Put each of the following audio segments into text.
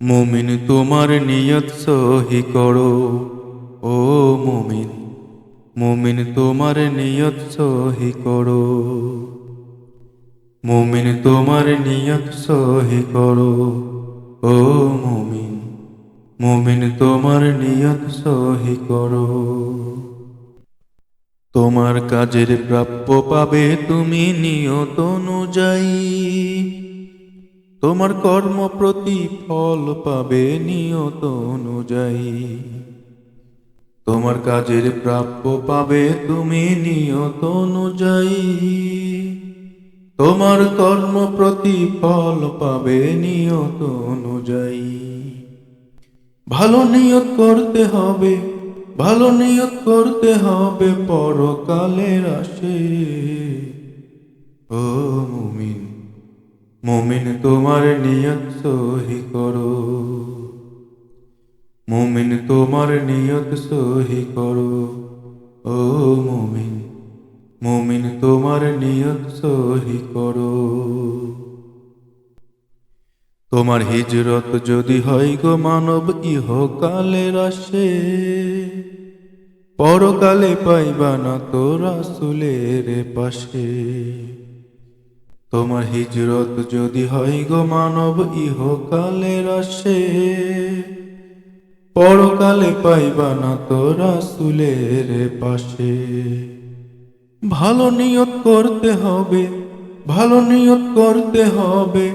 মুমিন তোমার নিয়ত সহি করো, ও মুমিন। মুমিন তোমার নিয়ত সহি করো, মুমিন তোমার নিয়ত সহি করো, ও মুমিন। মুমিন তোমার নিয়ত সহি করো। তোমার কাজের প্রাপ্য পাবে তুমি নিয়ত অনুযায়ী, তোমার কর্ম প্রতিফল পাবে নিয়ত অনুযায়ী। তোমার কাজের প্রাপ্য পাবে তুমি নিয়ত অনুযায়ী, তোমার কর্ম প্রতিফল পাবে নিয়ত অনুযায়ী। ভালো নিয়ত করতে হবে, ভালো নিয়ত করতে হবে পরকালের আশে, ও মুমিন। মুমিন তোমার নিয়ত সহি করো, মুমিন তোমার নিয়ত সহি করো, ও মুমিন। মুমিন তোমার নিয়ত সহি করো। তোমার হিজরত যদি হয় গো মানব ইহকালের আশে, পরকালে পাইবা না তো রাসূলের পাশে। তোমার হিজরত যদি হয় গো মানব ইহকালের আশে, পরকালে পাইবা না তো রাসূলের পাশে। ভালো নিয়ত করতে হবে, ভালো নিয়ত করতে হবে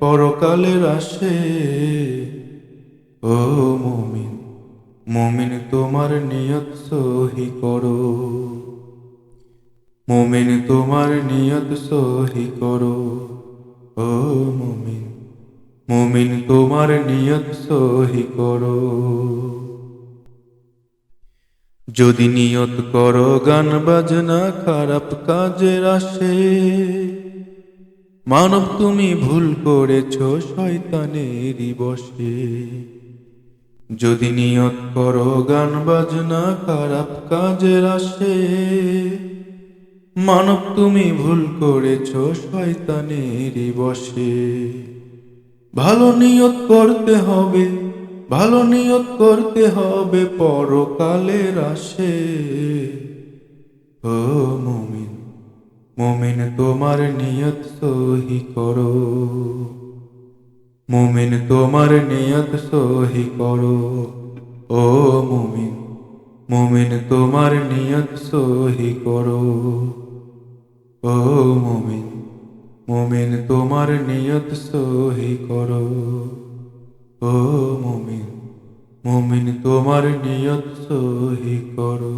পরকালের আশে, ও মুমিন। মুমিন তোমার নিয়ত সহি করো, মুমিন তোমার নিয়ত সহি করো, ও মুমিন। মুমিন তোমার নিয়ত সহি করো। যদি নিয়ত করো গান বাজনা খারাপ কাজের আসে, মানব তুমি ভুল করেছ শয়তানেরই বশে। যদি নিয়ত করো গান বাজনা খারাপ কাজের আসে, মানব তুমি ভুল করেছ শয়তানেরই বশে। ভালো নিয়ত করতে হবে, ভালো নিয়ত করতে হবে পরকালের আশে, ও মুমিন। মুমিন তোমার নিয়ত সহি করো, মুমিন তোমার নিয়ত সহি করো, ও মুমিন। মুমিন তোমার নিয়ত সহি করো, ও মুমিন। মুমিন তোমার নিয়ত সহি করো, ও মুমিন। মুমিন তোমার নিয়ত সহি করো।